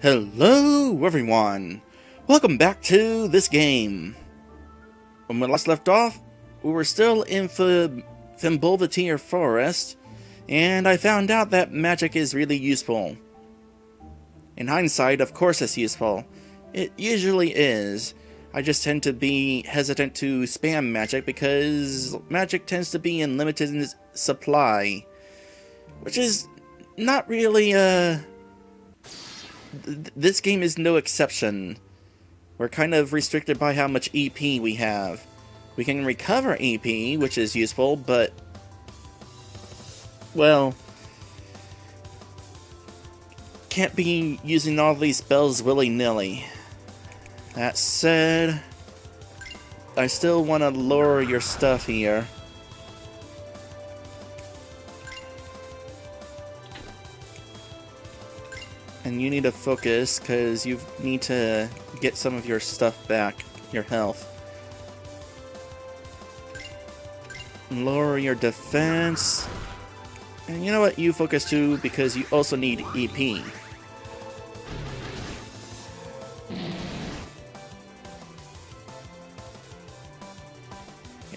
Hello everyone! Welcome back to this game. When we last left off, we were still in Fimbulvetir Forest, and I found out that magic is really useful. In hindsight, of course it's useful. It usually is. I just tend to be hesitant to spam magic because magic tends to be in limited supply. Which is not really, this game is no exception. We're kind of restricted by how much EP we have. We can recover EP, which is useful, but... well... can't be using all these spells willy-nilly. That said... I still want to lower your stuff here. And you need to focus, because you need to get some of your stuff back, your health. Lower your defense. And you know what? You focus too, because you also need EP.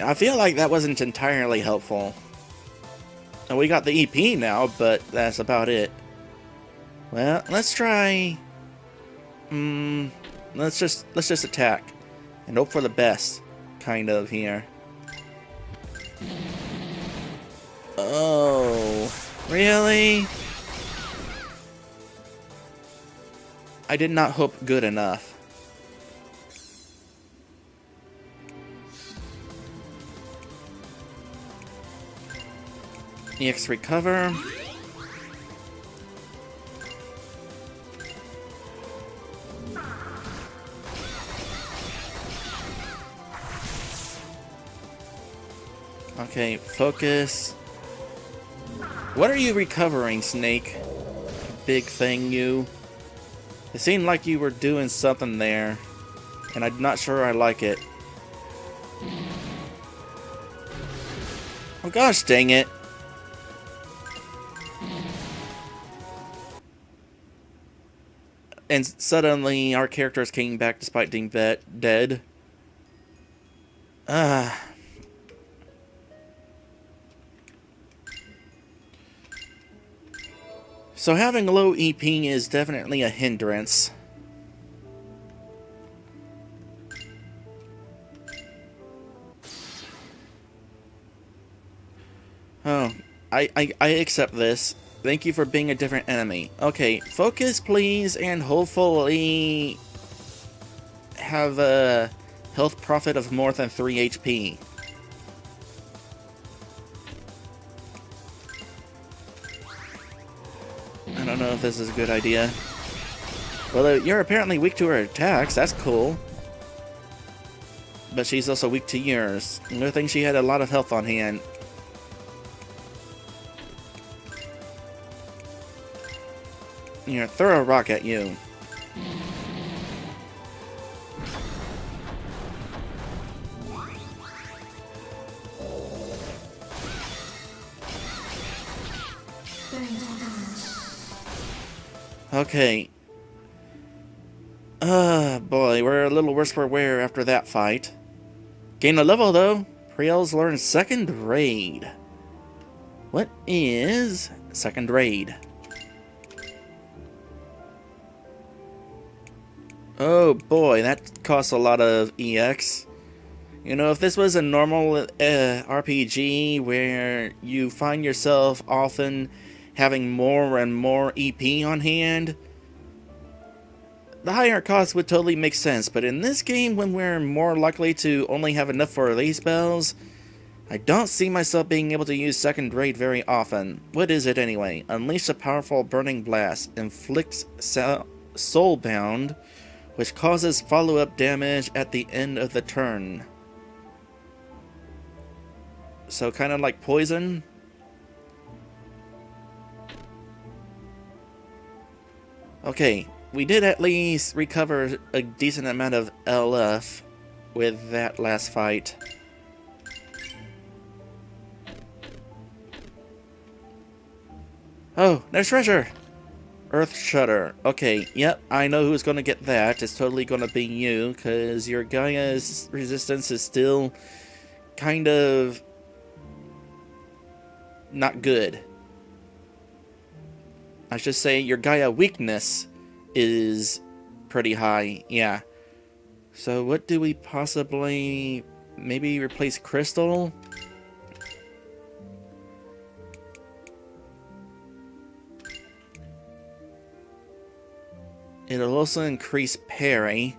I feel like that wasn't entirely helpful. And we got the EP now, but that's about it. Well, let's try... let's just attack. And hope for the best, kind of, here. Oh... really? I did not hope good enough. EX recover. Okay, focus. What are you recovering, Snake? Big thing, you. It seemed like you were doing something there, and I'm not sure I like it. Oh gosh, dang it. And suddenly, our characters came back despite being dead. So having low EP is definitely a hindrance. Oh, I accept this. Thank you for being a different enemy. Okay, focus please, and hopefully have a health profit of more than 3 HP. I don't know if this is a good idea. Well, you're apparently weak to her attacks, that's cool. But she's also weak to yours. Good thing she had a lot of health on hand. Here, throw a rock at you. Okay. Boy, we're a little worse for wear after that fight. Gain a level, though. Priel's learned second raid. What is second raid? Oh boy, that costs a lot of EX. You know, if this was a normal RPG where you find yourself often having more and more EP on hand, the higher cost would totally make sense. But in this game, when we're more likely to only have enough for these spells, I don't see myself being able to use second raid very often. What is it anyway? Unleash a powerful burning blast. Inflicts soulbound, which causes follow-up damage at the end of the turn. So kind of like poison. Okay, we did at least recover a decent amount of LF with that last fight. Oh, there's treasure! Earth Shudder. Okay, yep, I know who's gonna get that. It's totally gonna be you, because your Gaia's resistance is still kind of not good. I should say your Gaia weakness is pretty high, yeah. So what do we possibly... maybe replace Crystal? It'll also increase parry.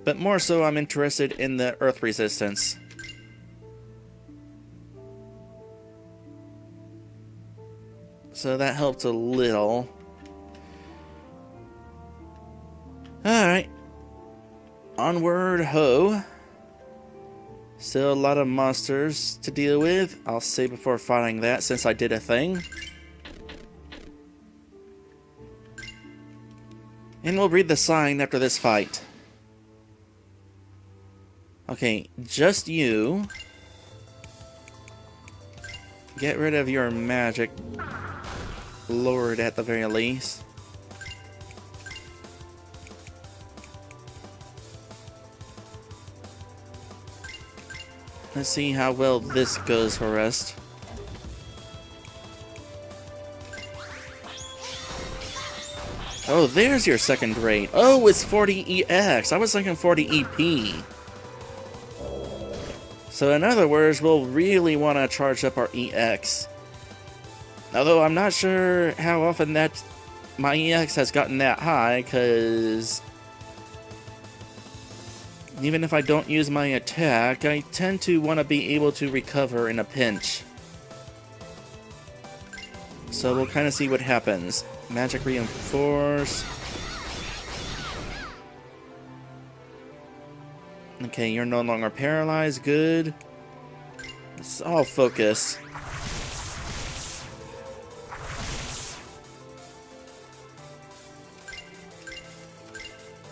But more so, I'm interested in the Earth resistance. So that helped a little. Alright. Onward ho. Still a lot of monsters to deal with. I'll say before fighting that, since I did a thing. And we'll read the sign after this fight. Okay, just you. Get rid of your magic. Lower it at the very least. Let's see how well this goes for us. Oh, there's your second rate. Oh, it's 40 EX. I was thinking 40 EP. So in other words, we'll really want to charge up our EX. Although I'm not sure how often that my EX has gotten that high, because even if I don't use my attack, I tend to want to be able to recover in a pinch. So we'll kind of see what happens. Magic Reinforce. Okay, you're no longer paralyzed. Good. It's all focus.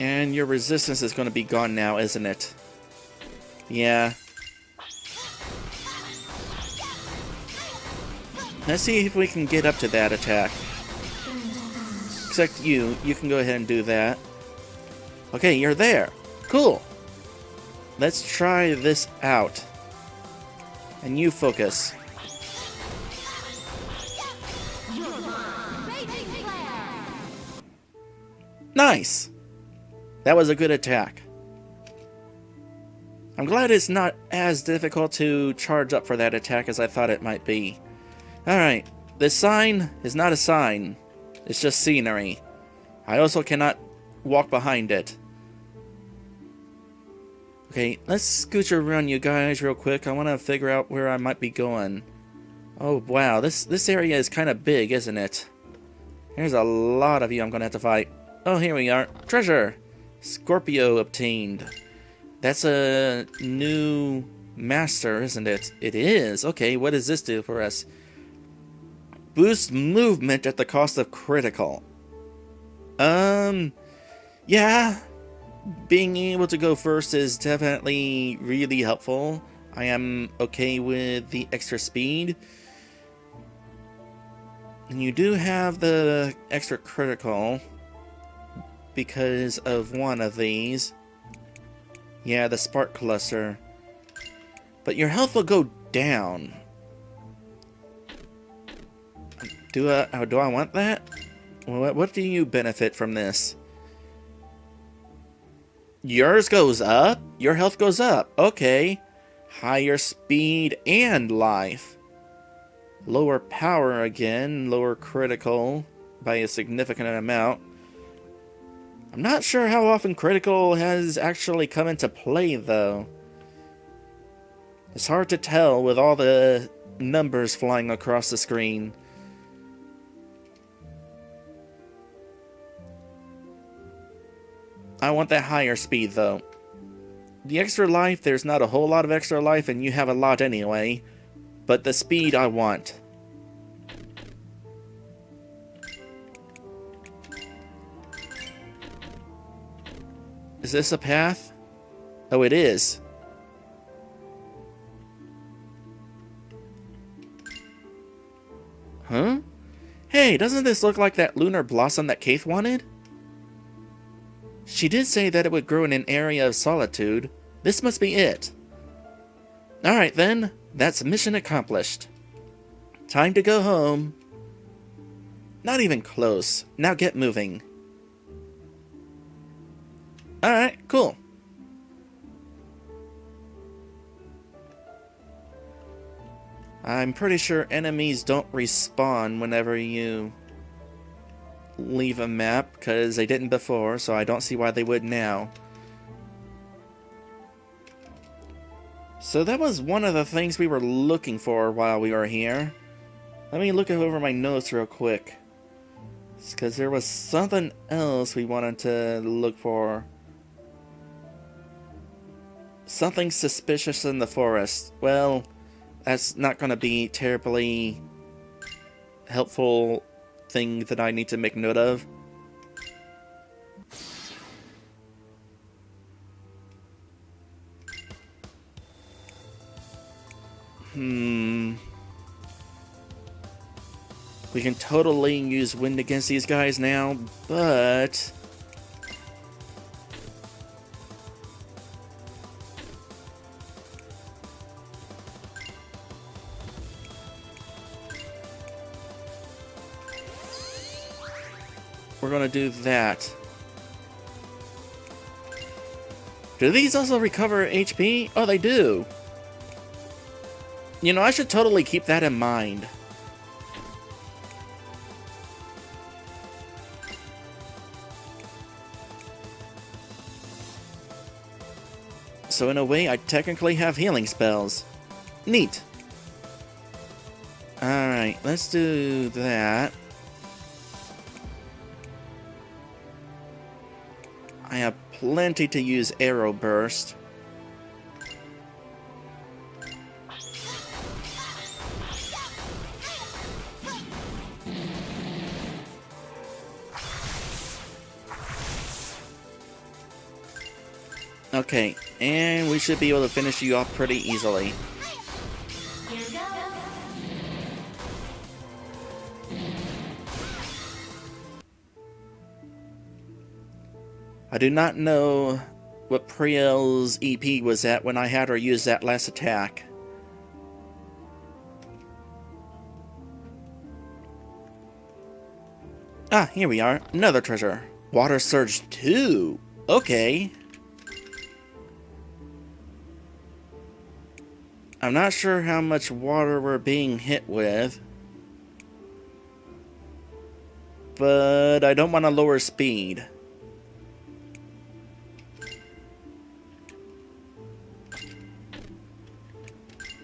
And your resistance is going to be gone now, isn't it? Yeah. Let's see if we can get up to that attack. Except you can go ahead and do that. Okay, you're there. Cool. Let's try this out. And you focus. Nice! That was a good attack. I'm glad it's not as difficult to charge up for that attack as I thought it might be. Alright, this sign is not a sign. It's just scenery. I also cannot walk behind it. Okay, let's scooch around you guys real quick. I want to figure out where I might be going. Oh wow, this area is kind of big, isn't it? There's a lot of you I'm going to have to fight. Oh, here we are. Treasure! Scorpio obtained. That's a new master, isn't it? It is. Okay, what does this do for us? Boost movement at the cost of critical. Yeah. Being able to go first is definitely really helpful. I am okay with the extra speed. And you do have the extra critical because of one of these. Yeah, the spark cluster. But your health will go down. Do I want that? What do you benefit from this? Yours goes up? Your health goes up. Okay. Higher speed and life. Lower power again. Lower critical by a significant amount. I'm not sure how often critical has actually come into play, though. It's hard to tell with all the numbers flying across the screen. I want that higher speed, though. The extra life, there's not a whole lot of extra life, and you have a lot anyway. But the speed I want. Is this a path? Oh, it is. Huh? Hey, doesn't this look like that lunar blossom that Kaith wanted? She did say that it would grow in an area of solitude. This must be it. Alright then, that's mission accomplished. Time to go home. Not even close. Now get moving. Alright, cool. I'm pretty sure enemies don't respawn whenever you leave a map, because they didn't before, so I don't see why they would now. So that was one of the things we were looking for while we were here. Let me look over my notes real quick, because there was something else we wanted to look for. Something suspicious in the forest. Well, that's not going to be terribly helpful thing that I need to make note of. We can totally use wind against these guys now, but we're gonna do that. Do these also recover HP? Oh, they do. You know, I should totally keep that in mind. So in a way, I technically have healing spells. Neat. Alright, let's do that. I have plenty to use Arrow Burst. Okay, and we should be able to finish you off pretty easily. I do not know what Priel's EP was at when I had her use that last attack. Ah, here we are. Another treasure. Water Surge 2. Okay. I'm not sure how much water we're being hit with, but I don't want to lower speed.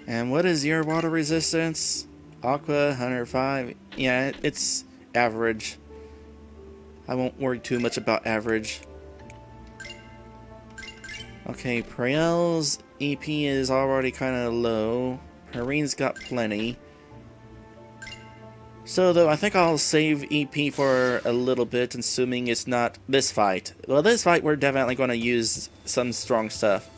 And what is your water resistance? Aqua 105. Yeah, it's average. I won't worry too much about average. Okay, Priel's EP is already kind of low. Harine's got plenty. So, though, I think I'll save EP for a little bit, assuming it's not this fight. Well, this fight, we're definitely going to use some strong stuff.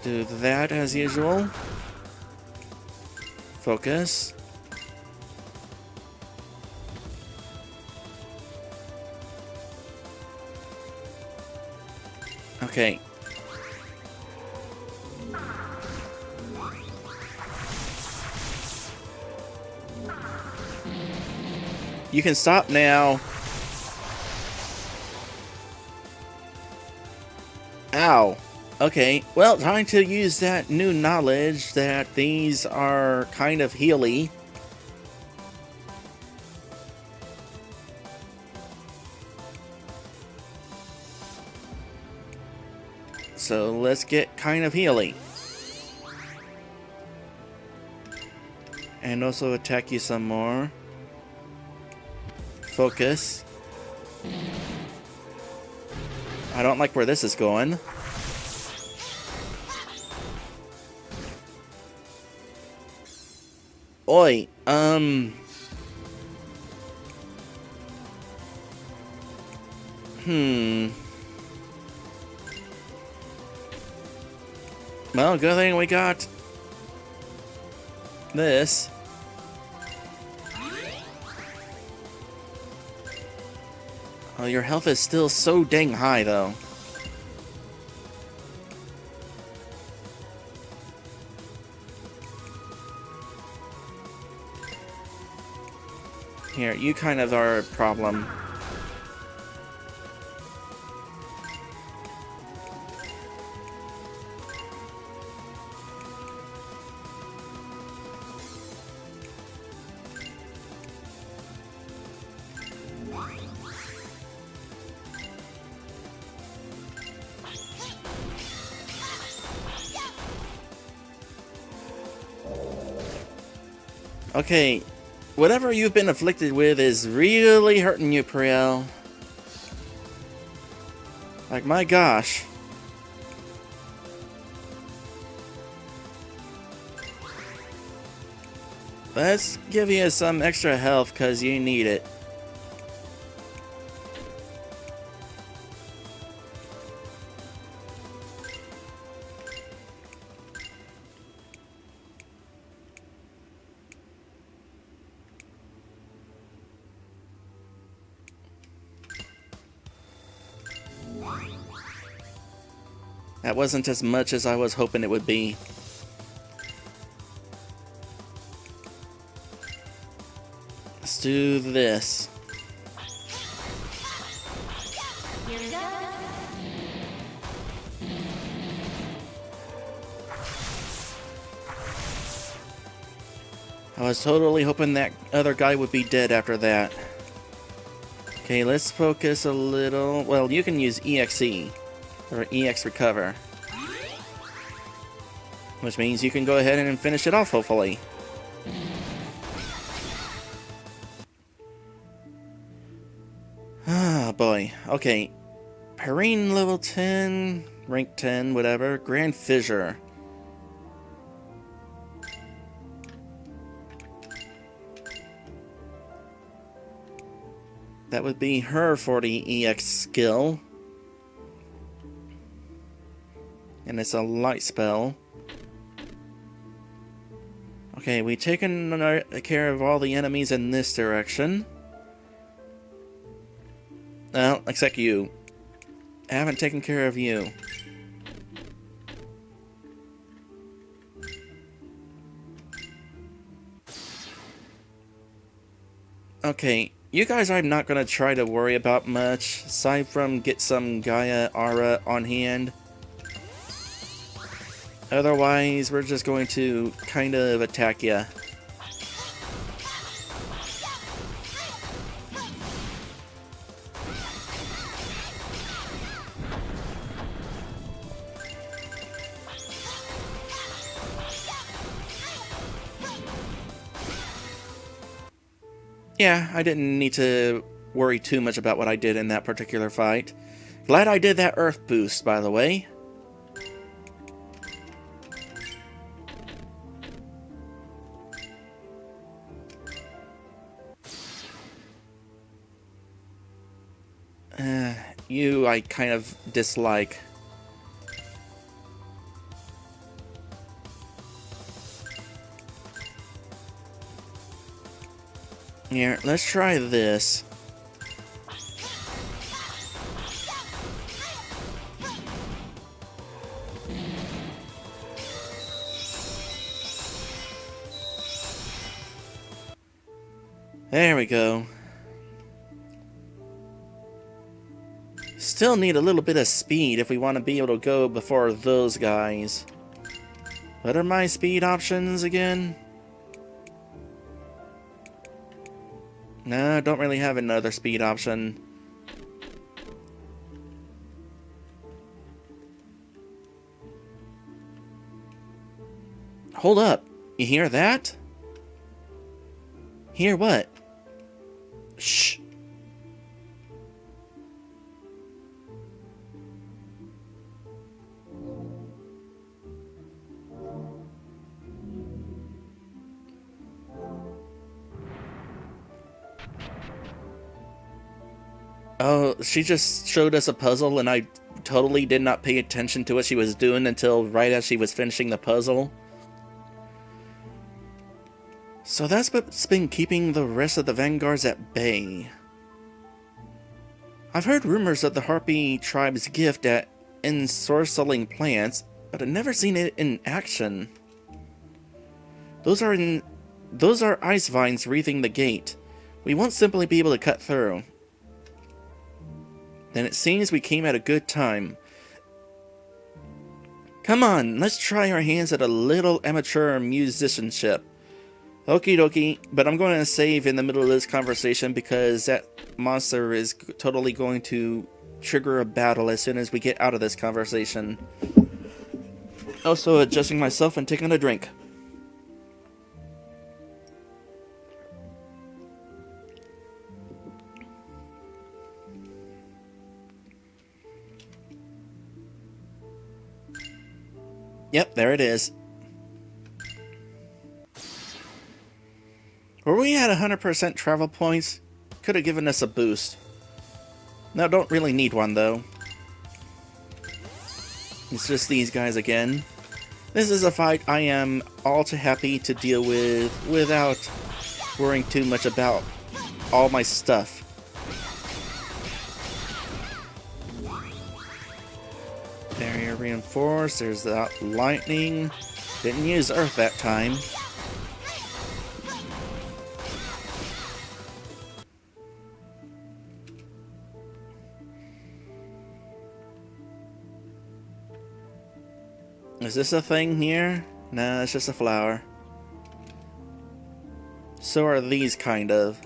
Do that as usual. Focus. Okay. You can stop now. Ow. Okay, well, trying to use that new knowledge that these are kind of healy. So let's get kind of healy. And also attack you some more. Focus. I don't like where this is going. Oi, Well, good thing we got this. Oh, your health is still so dang high, though. Here, you kind of are a problem. Okay, whatever you've been afflicted with is really hurting you, Priel. Like, my gosh. Let's give you some extra health, because you need it. That wasn't as much as I was hoping it would be. Let's do this. I was totally hoping that other guy would be dead after that. Okay, let's focus a little. Well, you can use EXE. Or EX Recover. Which means you can go ahead and finish it off, hopefully. Ah, boy. Okay. Perrine level 10, rank 10, whatever. Grand Fissure. That would be her 40 EX skill. And it's a light spell. Okay, we've taken care of all the enemies in this direction. Well, except you. I haven't taken care of you. Okay, you guys I'm not going to try to worry about much, aside from get some Gaia Aura on hand. Otherwise, we're just going to kind of attack ya. Yeah, I didn't need to worry too much about what I did in that particular fight. Glad I did that Earth boost, by the way. You I kind of dislike. Here, let's try this. There we go. Still need a little bit of speed if we want to be able to go before those guys. What are my speed options again? No, I don't really have another speed option. Hold up. You hear that? Hear what? Shh. Oh, she just showed us a puzzle and I totally did not pay attention to what she was doing until right as she was finishing the puzzle. So that's what's been keeping the rest of the vanguards at bay. I've heard rumors of the Harpy tribe's gift at ensorceling plants, but I've never seen it in action. Those are ice vines wreathing the gate. We won't simply be able to cut through. Then it seems we came at a good time. Come on, let's try our hands at a little amateur musicianship. Okie dokie, but I'm going to save in the middle of this conversation because that monster is totally going to trigger a battle as soon as we get out of this conversation. Also adjusting myself and taking a drink. Yep, there it is. Were we at 100% travel points? Could have given us a boost. Now, don't really need one, though. It's just these guys again. This is a fight I am all too happy to deal with without worrying too much about all my stuff. Barrier reinforced, there's that lightning. Didn't use earth that time. Is this a thing here? Nah, it's just a flower. So are these, kind of.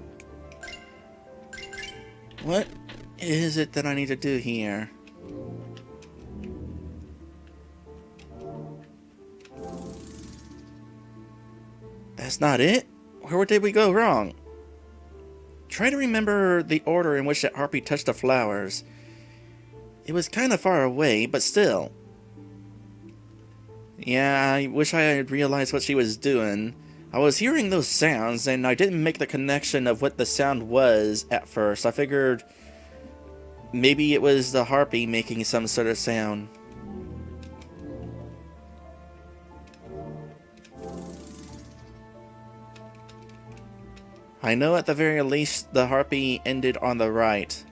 What is it that I need to do here? That's not it? Where did we go wrong? Try to remember the order in which that harpy touched the flowers. It was kind of far away, but still. Yeah, I wish I had realized what she was doing. I was hearing those sounds, and I didn't make the connection of what the sound was at first. I figured maybe it was the harpy making some sort of sound. I know at the very least the harpy ended on the right.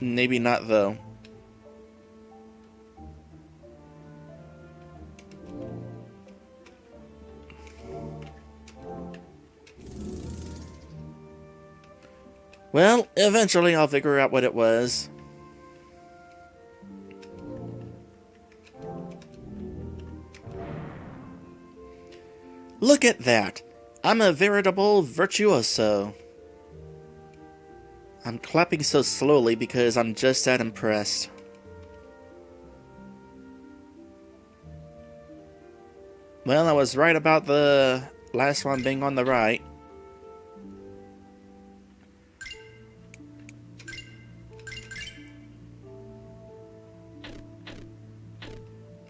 Maybe not, though. Well, eventually I'll figure out what it was. Look at that! I'm a veritable virtuoso. I'm clapping so slowly because I'm just that impressed. Well, I was right about the last one being on the right.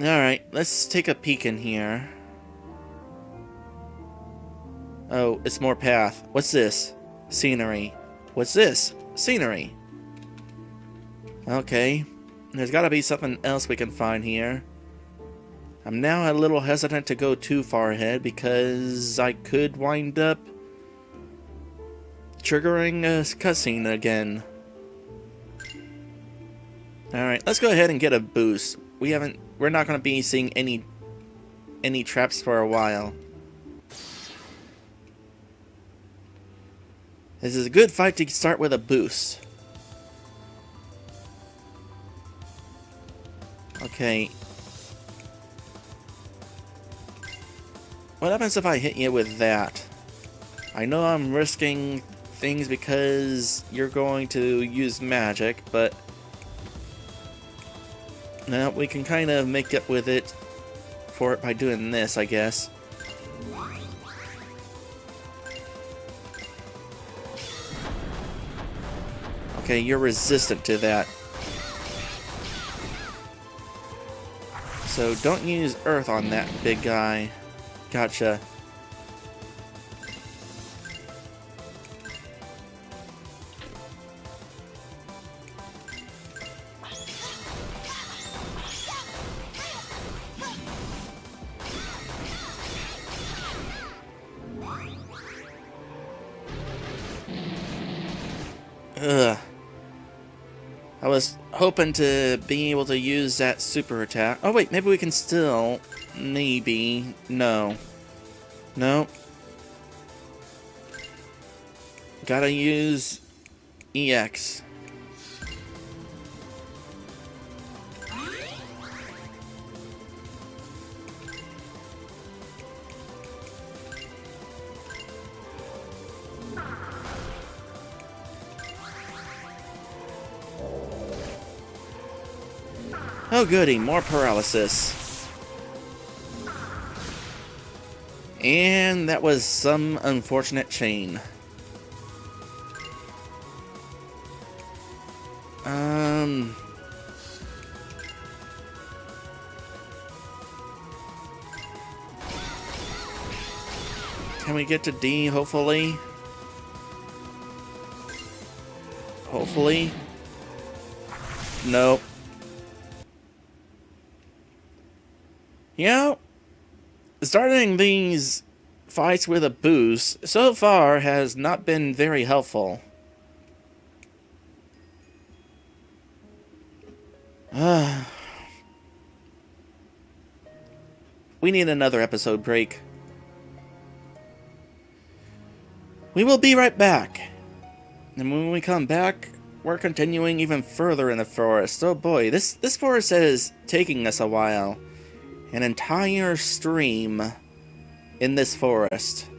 Alright, let's take a peek in here. Oh, it's more path. What's this? Scenery. What's this? Scenery. Okay. There's gotta be something else we can find here. I'm now a little hesitant to go too far ahead because I could wind up triggering a cutscene again. Alright, let's go ahead and get a boost. We're not gonna be seeing any traps for a while. This is a good fight to start with a boost. Okay. What happens if I hit you with that? I know I'm risking things because you're going to use magic, but now we can kind of make up with it for it by doing this, I guess. Okay, you're resistant to that. So don't use earth on that big guy. Gotcha. I was hoping to be able to use that super attack. Oh wait, maybe we can still... Maybe... No. No. Gotta use... EX. Oh goody, more paralysis. And that was some unfortunate chain. Can we get to D, hopefully? Hopefully? Nope. You know, starting these fights with a boost so far has not been very helpful. We need another episode break. We will be right back. And when we come back, we're continuing even further in the forest. Oh boy, this forest is taking us a while. An entire stream in this forest.